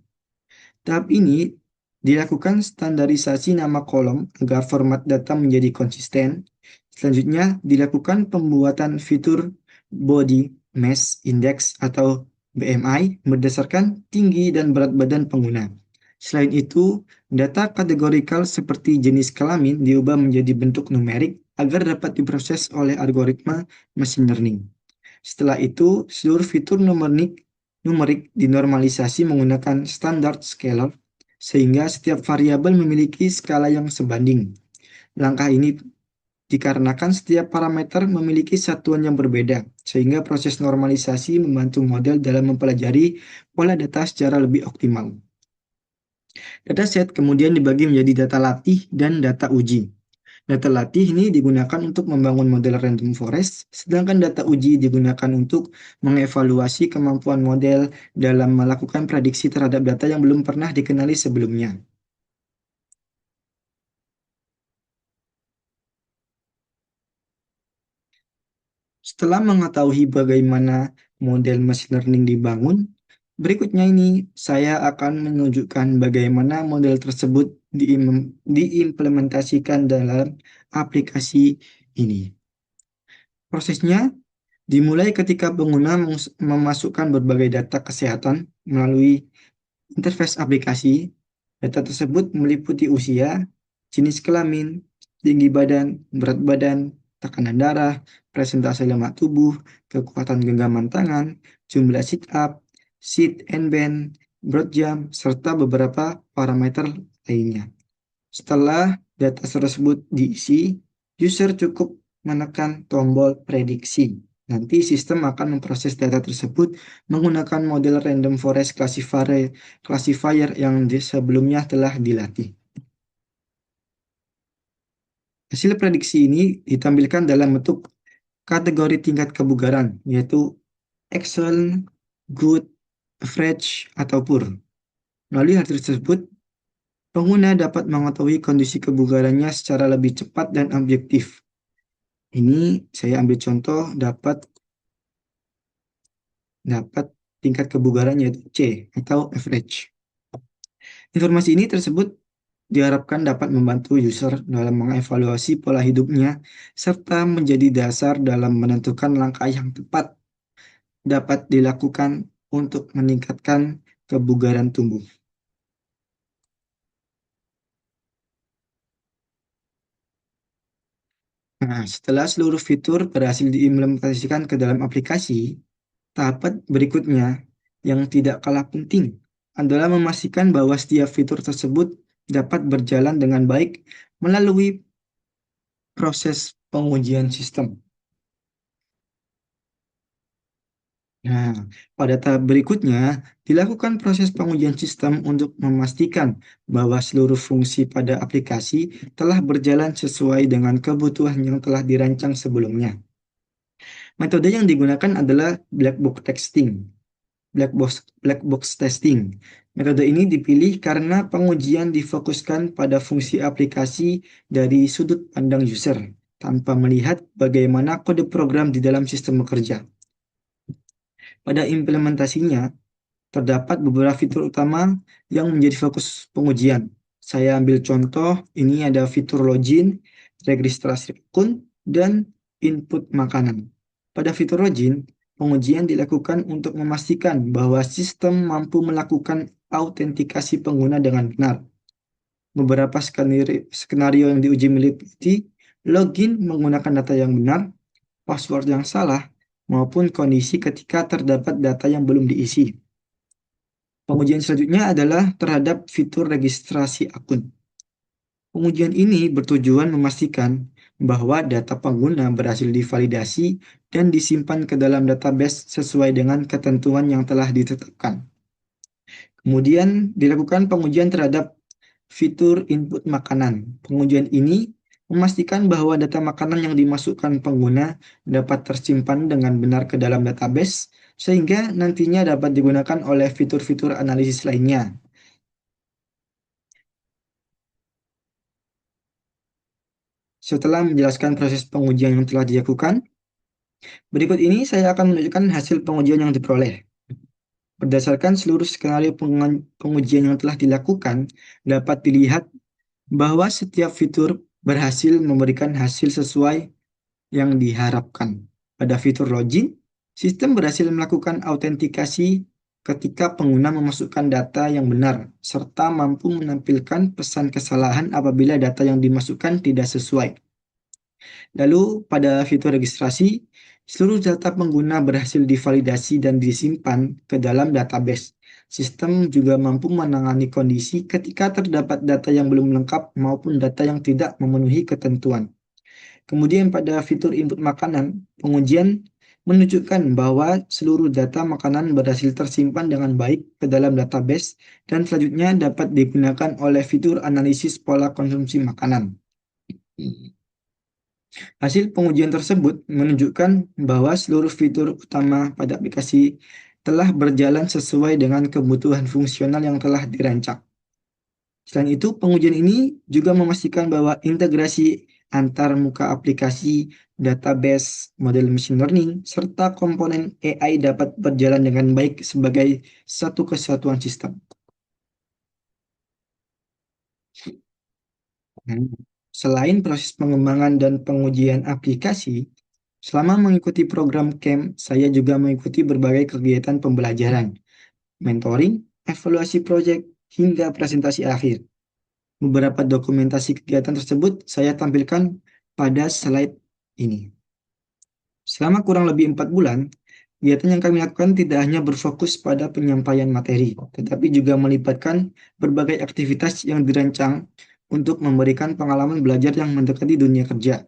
Tahap ini dilakukan standarisasi nama kolom agar format data menjadi konsisten, Selanjutnya, dilakukan pembuatan fitur Body Mass Index atau BMI berdasarkan tinggi dan berat badan pengguna. Selain itu, data kategorikal seperti jenis kelamin diubah menjadi bentuk numerik agar dapat diproses oleh algoritma machine learning. Setelah itu, seluruh fitur numerik dinormalisasi menggunakan standard scalar, sehingga setiap variabel memiliki skala yang sebanding. Langkah ini dikarenakan setiap parameter memiliki satuan yang berbeda, sehingga proses normalisasi membantu model dalam mempelajari pola data secara lebih optimal. Dataset kemudian dibagi menjadi data latih dan data uji. Data latih ini digunakan untuk membangun model random forest, sedangkan data uji digunakan untuk mengevaluasi kemampuan model dalam melakukan prediksi terhadap data yang belum pernah dikenali sebelumnya. Setelah mengetahui bagaimana model machine learning dibangun, berikutnya ini saya akan menunjukkan bagaimana model tersebut diimplementasikan dalam aplikasi ini. Prosesnya dimulai ketika pengguna memasukkan berbagai data kesehatan melalui interface aplikasi. Data tersebut meliputi usia, jenis kelamin, tinggi badan, berat badan, tekanan darah, presentase lemak tubuh, kekuatan genggaman tangan, jumlah sit up, sit and bend, berat jam, serta beberapa parameter lainnya. Setelah data tersebut diisi, user cukup menekan tombol prediksi. Nanti sistem akan memproses data tersebut menggunakan model random forest classifier yang sebelumnya telah dilatih. Hasil prediksi ini ditampilkan dalam bentuk kategori tingkat kebugaran, yaitu excellent, good, average, atau poor. Melalui hal tersebut, pengguna dapat mengetahui kondisi kebugarannya secara lebih cepat dan objektif. Ini saya ambil contoh dapat tingkat kebugaran yaitu C atau average. Informasi ini tersebut diharapkan dapat membantu user dalam mengevaluasi pola hidupnya serta menjadi dasar dalam menentukan langkah yang tepat dapat dilakukan untuk meningkatkan kebugaran tubuh. Nah, setelah seluruh fitur berhasil diimplementasikan ke dalam aplikasi, tahap berikutnya yang tidak kalah penting adalah memastikan bahwa setiap fitur tersebut dapat berjalan dengan baik melalui proses pengujian sistem. Nah, pada tahap berikutnya, dilakukan proses pengujian sistem untuk memastikan bahwa seluruh fungsi pada aplikasi telah berjalan sesuai dengan kebutuhan yang telah dirancang sebelumnya. Metode yang digunakan adalah black box testing. Black box testing. Metode ini dipilih karena pengujian difokuskan pada fungsi aplikasi dari sudut pandang user, tanpa melihat bagaimana kode program di dalam sistem bekerja. Pada implementasinya, terdapat beberapa fitur utama yang menjadi fokus pengujian. Saya ambil contoh, ini ada fitur login, registrasi akun, dan input makanan. Pada fitur login, pengujian dilakukan untuk memastikan bahwa sistem mampu melakukan autentikasi pengguna dengan benar. Beberapa skenario yang diuji meliputi login menggunakan data yang benar, password yang salah, maupun kondisi ketika terdapat data yang belum diisi. Pengujian selanjutnya adalah terhadap fitur registrasi akun. Pengujian ini bertujuan memastikan bahwa data pengguna berhasil divalidasi dan disimpan ke dalam database sesuai dengan ketentuan yang telah ditetapkan. Kemudian dilakukan pengujian terhadap fitur input makanan. Pengujian ini memastikan bahwa data makanan yang dimasukkan pengguna dapat tersimpan dengan benar ke dalam database, sehingga nantinya dapat digunakan oleh fitur-fitur analisis lainnya. Setelah menjelaskan proses pengujian yang telah dilakukan, berikut ini saya akan menunjukkan hasil pengujian yang diperoleh. Berdasarkan seluruh skenario pengujian yang telah dilakukan, dapat dilihat bahwa setiap fitur berhasil memberikan hasil sesuai yang diharapkan. Pada fitur login, sistem berhasil melakukan autentikasi ketika pengguna memasukkan data yang benar, serta mampu menampilkan pesan kesalahan apabila data yang dimasukkan tidak sesuai. Lalu, pada fitur registrasi, seluruh data pengguna berhasil divalidasi dan disimpan ke dalam database. Sistem juga mampu menangani kondisi ketika terdapat data yang belum lengkap maupun data yang tidak memenuhi ketentuan. Kemudian pada fitur input makanan, pengujian menunjukkan bahwa seluruh data makanan berhasil tersimpan dengan baik ke dalam database dan selanjutnya dapat digunakan oleh fitur analisis pola konsumsi makanan. Hasil pengujian tersebut menunjukkan bahwa seluruh fitur utama pada aplikasi telah berjalan sesuai dengan kebutuhan fungsional yang telah dirancang. Selain itu, pengujian ini juga memastikan bahwa integrasi antar muka aplikasi, database, model machine learning, serta komponen AI dapat berjalan dengan baik sebagai satu kesatuan sistem. Selain proses pengembangan dan pengujian aplikasi, selama mengikuti program camp, saya juga mengikuti berbagai kegiatan pembelajaran, mentoring, evaluasi proyek, hingga presentasi akhir. Beberapa dokumentasi kegiatan tersebut saya tampilkan pada slide ini. Selama kurang lebih 4 bulan, kegiatan yang kami lakukan tidak hanya berfokus pada penyampaian materi, tetapi juga melibatkan berbagai aktivitas yang dirancang untuk memberikan pengalaman belajar yang mendekati dunia kerja.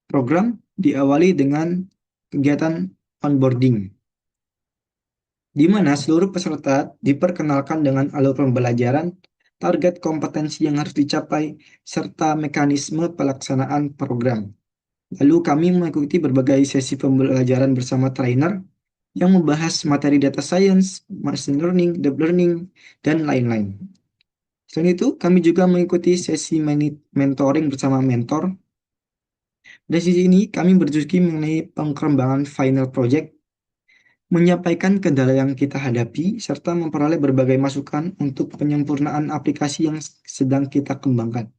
Program diawali dengan kegiatan onboarding, di mana seluruh peserta diperkenalkan dengan alur pembelajaran, target kompetensi yang harus dicapai, serta mekanisme pelaksanaan program. Lalu kami mengikuti berbagai sesi pembelajaran bersama trainer yang membahas materi data science, machine learning, deep learning, dan lain-lain. Selain itu, kami juga mengikuti sesi mentoring bersama mentor. Dari sisi ini, kami berdiskusi mengenai pengembangan final project, menyampaikan kendala yang kita hadapi, serta memperoleh berbagai masukan untuk penyempurnaan aplikasi yang sedang kita kembangkan.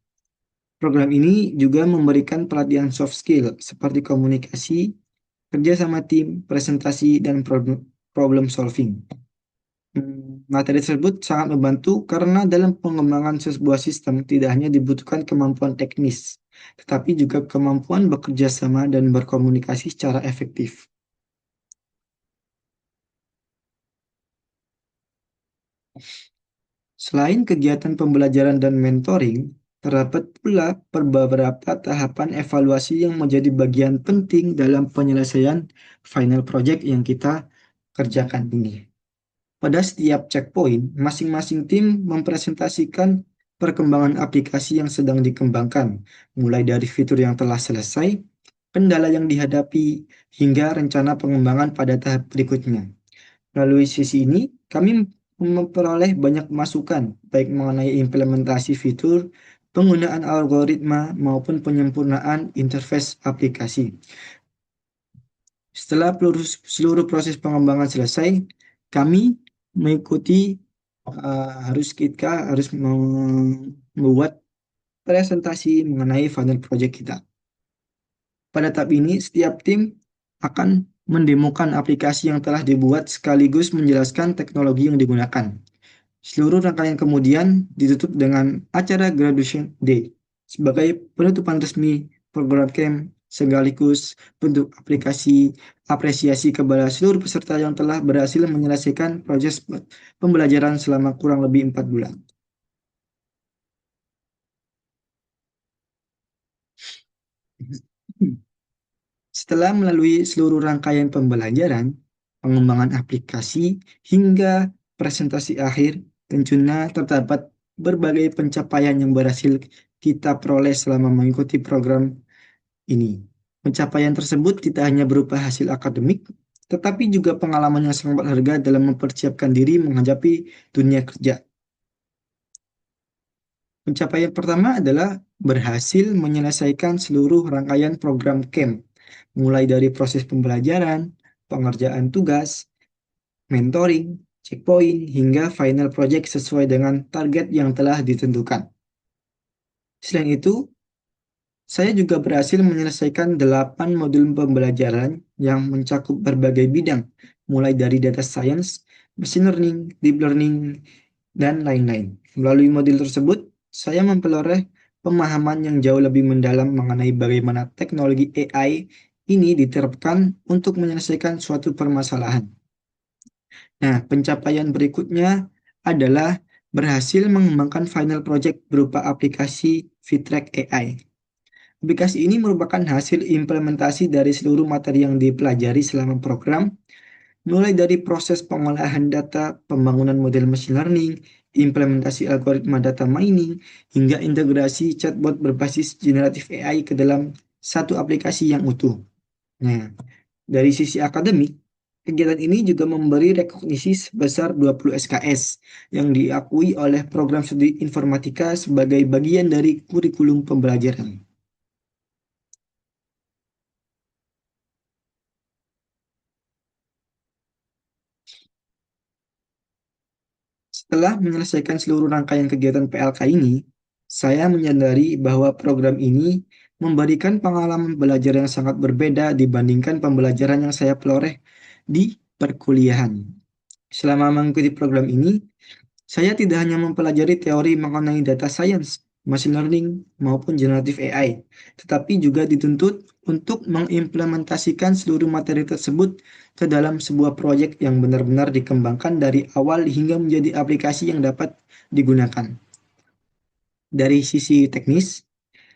Program ini juga memberikan pelatihan soft skill seperti komunikasi, kerja sama tim, presentasi, dan problem solving. Materi tersebut sangat membantu karena dalam pengembangan sebuah sistem tidak hanya dibutuhkan kemampuan teknis, tetapi juga kemampuan bekerja sama dan berkomunikasi secara efektif. Selain kegiatan pembelajaran dan mentoring, terdapat pula beberapa tahapan evaluasi yang menjadi bagian penting dalam penyelesaian final project yang kita kerjakan ini. Pada setiap checkpoint, masing-masing tim mempresentasikan perkembangan aplikasi yang sedang dikembangkan, mulai dari fitur yang telah selesai, kendala yang dihadapi, hingga rencana pengembangan pada tahap berikutnya. Melalui sisi ini, kami memperoleh banyak masukan, baik mengenai implementasi fitur, penggunaan algoritma, maupun penyempurnaan interface aplikasi. Setelah seluruh proses pengembangan selesai, kami mengikuti kita harus membuat presentasi mengenai final project kita. Pada tahap ini, setiap tim akan mendemokan aplikasi yang telah dibuat sekaligus menjelaskan teknologi yang digunakan. Seluruh rangkaian kemudian ditutup dengan acara Graduation Day sebagai penutupan resmi program camp sekaligus bentuk apresiasi kepada seluruh peserta yang telah berhasil menyelesaikan proses pembelajaran selama kurang lebih 4 bulan. Setelah melalui seluruh rangkaian pembelajaran, pengembangan aplikasi, hingga presentasi akhir, tentunya terdapat berbagai pencapaian yang berhasil kita peroleh selama mengikuti program ini. Pencapaian tersebut tidak hanya berupa hasil akademik, tetapi juga pengalaman yang sangat berharga dalam mempersiapkan diri menghadapi dunia kerja. Pencapaian pertama adalah berhasil menyelesaikan seluruh rangkaian program camp, mulai dari proses pembelajaran, pengerjaan tugas, mentoring, checkpoint, hingga final project sesuai dengan target yang telah ditentukan. Selain itu, Saya juga berhasil menyelesaikan 8 modul pembelajaran yang mencakup berbagai bidang, mulai dari data science, machine learning, deep learning, dan lain-lain. Melalui modul tersebut, saya memperoleh pemahaman yang jauh lebih mendalam mengenai bagaimana teknologi AI ini diterapkan untuk menyelesaikan suatu permasalahan. Nah, pencapaian berikutnya adalah berhasil mengembangkan final project berupa aplikasi Fitrack AI. Aplikasi ini merupakan hasil implementasi dari seluruh materi yang dipelajari selama program, mulai dari proses pengolahan data, pembangunan model machine learning, implementasi algoritma data mining, hingga integrasi chatbot berbasis generatif AI ke dalam satu aplikasi yang utuh. Nah, dari sisi akademik, kegiatan ini juga memberi rekognisi sebesar 20 SKS yang diakui oleh program studi informatika sebagai bagian dari kurikulum pembelajaran. Setelah menyelesaikan seluruh rangkaian kegiatan PLK ini, saya menyadari bahwa program ini memberikan pengalaman belajar yang sangat berbeda dibandingkan pembelajaran yang saya peroleh di perkuliahan. Selama mengikuti program ini, saya tidak hanya mempelajari teori mengenai data science, machine learning, maupun generative AI, tetapi juga dituntut untuk mengimplementasikan seluruh materi tersebut ke dalam sebuah proyek yang benar-benar dikembangkan dari awal hingga menjadi aplikasi yang dapat digunakan. Dari sisi teknis,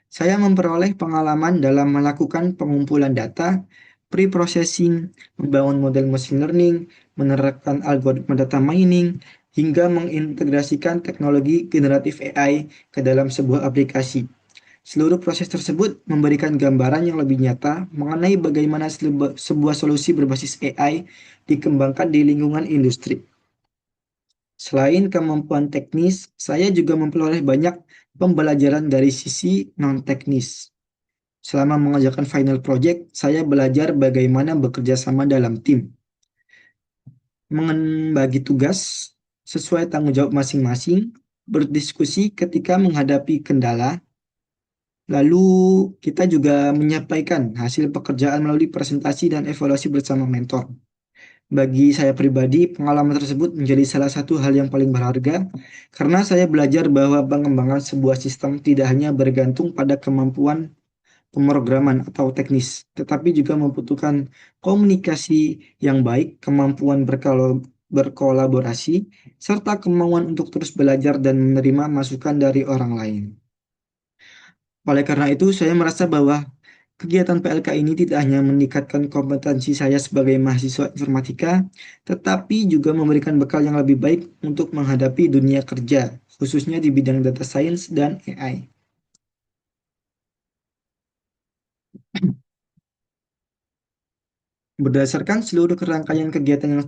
saya memperoleh pengalaman dalam melakukan pengumpulan data, pre-processing, membangun model machine learning, menerapkan algoritma data mining, hingga mengintegrasikan teknologi generatif AI ke dalam sebuah aplikasi. Seluruh proses tersebut memberikan gambaran yang lebih nyata mengenai bagaimana sebuah solusi berbasis AI dikembangkan di lingkungan industri. Selain kemampuan teknis, saya juga memperoleh banyak pembelajaran dari sisi non-teknis. Selama mengerjakan final project, saya belajar bagaimana bekerja sama dalam tim, membagi tugas sesuai tanggung jawab masing-masing, berdiskusi ketika menghadapi kendala, lalu kita juga menyampaikan hasil pekerjaan melalui presentasi dan evaluasi bersama mentor. Bagi saya pribadi, pengalaman tersebut menjadi salah satu hal yang paling berharga karena saya belajar bahwa pengembangan sebuah sistem tidak hanya bergantung pada kemampuan pemrograman atau teknis, tetapi juga membutuhkan komunikasi yang baik, kemampuan berkolaborasi, serta kemauan untuk terus belajar dan menerima masukan dari orang lain. Oleh karena itu, saya merasa bahwa kegiatan PLK ini tidak hanya meningkatkan kompetensi saya sebagai mahasiswa informatika, tetapi juga memberikan bekal yang lebih baik untuk menghadapi dunia kerja, khususnya di bidang data science dan AI. Berdasarkan seluruh rangkaian kegiatan yang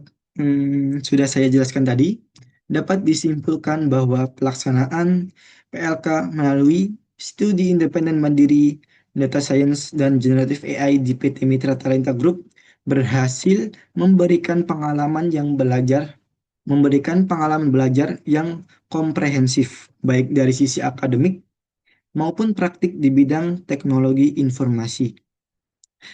sudah saya jelaskan tadi, dapat disimpulkan bahwa pelaksanaan PLK melalui studi independen mandiri, data science, dan generative AI di PT Mitra Talenta Group berhasil memberikan pengalaman belajar yang komprehensif, baik dari sisi akademik maupun praktik di bidang teknologi informasi.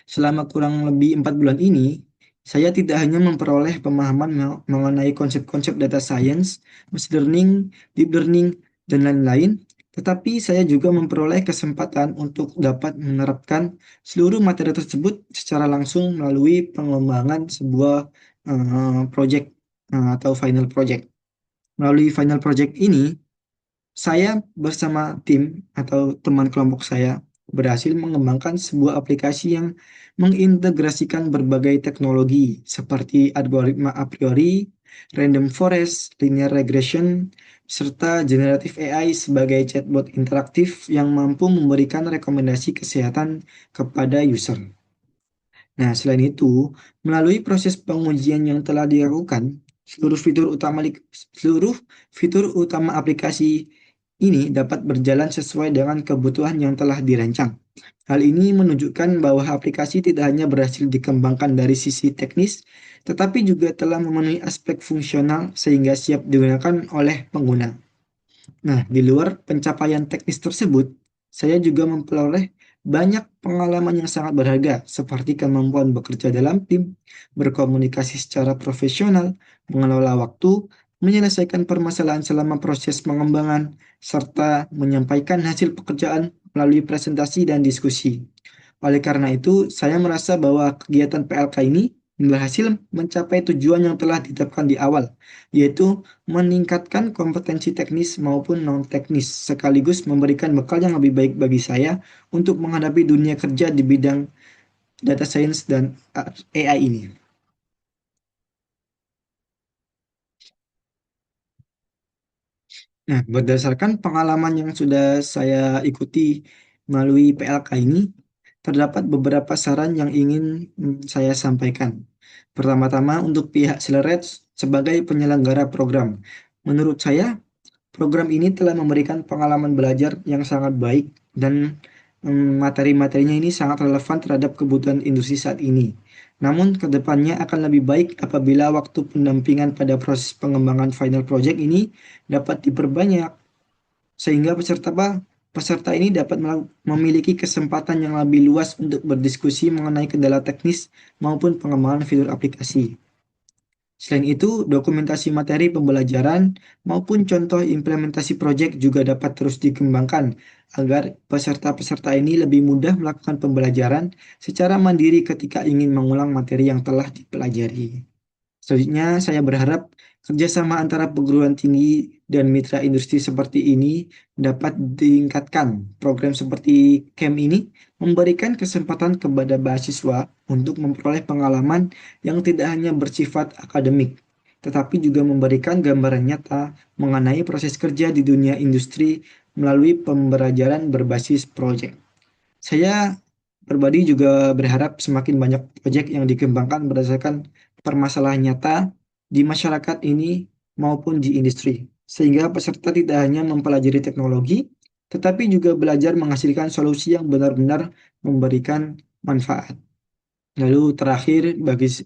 Selama kurang lebih 4 bulan ini, saya tidak hanya memperoleh pemahaman mengenai konsep-konsep data science, machine learning, deep learning, dan lain-lain, tetapi saya juga memperoleh kesempatan untuk dapat menerapkan seluruh materi tersebut secara langsung melalui pengembangan sebuah project atau final project. Melalui final project ini, saya bersama tim atau teman kelompok saya berhasil mengembangkan sebuah aplikasi yang mengintegrasikan berbagai teknologi seperti algoritma a priori, random forest, linear regression, serta generative AI sebagai chatbot interaktif yang mampu memberikan rekomendasi kesehatan kepada user. Nah, selain itu, melalui proses pengujian yang telah dilakukan, seluruh fitur utama aplikasi ini dapat berjalan sesuai dengan kebutuhan yang telah dirancang. Hal ini menunjukkan bahwa aplikasi tidak hanya berhasil dikembangkan dari sisi teknis, tetapi juga telah memenuhi aspek fungsional sehingga siap digunakan oleh pengguna. Nah, di luar pencapaian teknis tersebut, saya juga memperoleh banyak pengalaman yang sangat berharga, seperti kemampuan bekerja dalam tim, berkomunikasi secara profesional, mengelola waktu, menyelesaikan permasalahan selama proses pengembangan, serta menyampaikan hasil pekerjaan melalui presentasi dan diskusi. Oleh karena itu, saya merasa bahwa kegiatan PLK ini berhasil mencapai tujuan yang telah ditetapkan di awal, yaitu meningkatkan kompetensi teknis maupun non-teknis, sekaligus memberikan bekal yang lebih baik bagi saya untuk menghadapi dunia kerja di bidang data science dan AI ini. Nah, berdasarkan pengalaman yang sudah saya ikuti melalui PLK ini, terdapat beberapa saran yang ingin saya sampaikan. Pertama-tama untuk pihak Celereds sebagai penyelenggara program. Menurut saya, program ini telah memberikan pengalaman belajar yang sangat baik dan materi-materinya ini sangat relevan terhadap kebutuhan industri saat ini. Namun, kedepannya akan lebih baik apabila waktu pendampingan pada proses pengembangan final project ini dapat diperbanyak, sehingga peserta ini dapat memiliki kesempatan yang lebih luas untuk berdiskusi mengenai kendala teknis maupun pengembangan fitur aplikasi. Selain itu, dokumentasi materi pembelajaran maupun contoh implementasi proyek juga dapat terus dikembangkan agar peserta-peserta ini lebih mudah melakukan pembelajaran secara mandiri ketika ingin mengulang materi yang telah dipelajari. Selanjutnya, saya berharap kerjasama antara perguruan tinggi dan mitra industri seperti ini dapat ditingkatkan. Program seperti CAMP ini memberikan kesempatan kepada mahasiswa untuk memperoleh pengalaman yang tidak hanya bersifat akademik, tetapi juga memberikan gambaran nyata mengenai proses kerja di dunia industri melalui pembelajaran berbasis proyek. Saya pribadi juga berharap semakin banyak proyek yang dikembangkan berdasarkan permasalahan nyata di masyarakat ini maupun di industri, sehingga peserta tidak hanya mempelajari teknologi, tetapi juga belajar menghasilkan solusi yang benar-benar memberikan manfaat. Lalu terakhir,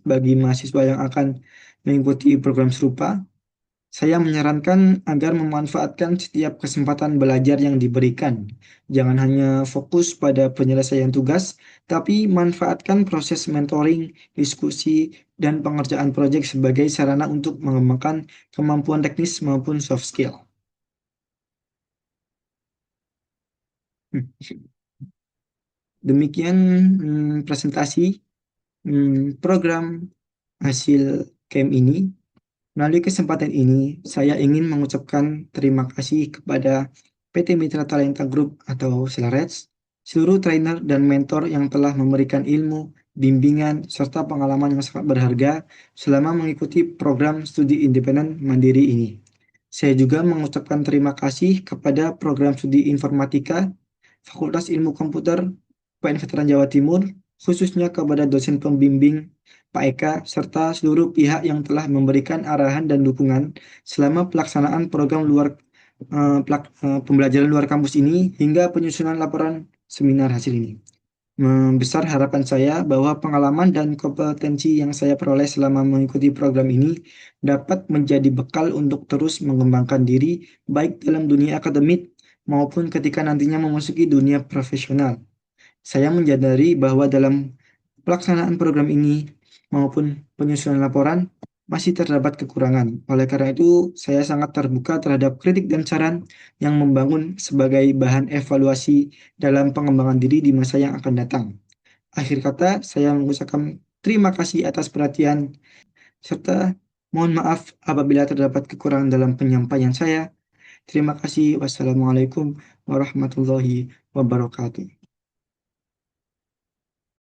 bagi mahasiswa yang akan mengikuti program serupa, saya menyarankan agar memanfaatkan setiap kesempatan belajar yang diberikan. Jangan hanya fokus pada penyelesaian tugas, tapi manfaatkan proses mentoring, diskusi, dan pengerjaan proyek sebagai sarana untuk mengembangkan kemampuan teknis maupun soft skill. Demikian presentasi program hasil camp ini. Melalui kesempatan ini, saya ingin mengucapkan terima kasih kepada PT Mitra Talenta Group atau Celereds, seluruh trainer dan mentor yang telah memberikan ilmu, bimbingan, serta pengalaman yang sangat berharga selama mengikuti program studi independen mandiri ini. Saya juga mengucapkan terima kasih kepada program studi informatika Fakultas Ilmu Komputer PN Veteran Jawa Timur, khususnya kepada dosen pembimbing Pak Eka, serta seluruh pihak yang telah memberikan arahan dan dukungan selama pelaksanaan program pembelajaran luar kampus ini hingga penyusunan laporan seminar hasil ini. Membesar harapan saya bahwa pengalaman dan kompetensi yang saya peroleh selama mengikuti program ini dapat menjadi bekal untuk terus mengembangkan diri baik dalam dunia akademik maupun ketika nantinya memasuki dunia profesional. Saya menyadari bahwa dalam pelaksanaan program ini maupun penyusunan laporan masih terdapat kekurangan. Oleh karena itu, saya sangat terbuka terhadap kritik dan saran yang membangun sebagai bahan evaluasi dalam pengembangan diri di masa yang akan datang. Akhir kata, saya mengucapkan terima kasih atas perhatian serta mohon maaf apabila terdapat kekurangan dalam penyampaian saya. Terima kasih. Wassalamualaikum warahmatullahi wabarakatuh.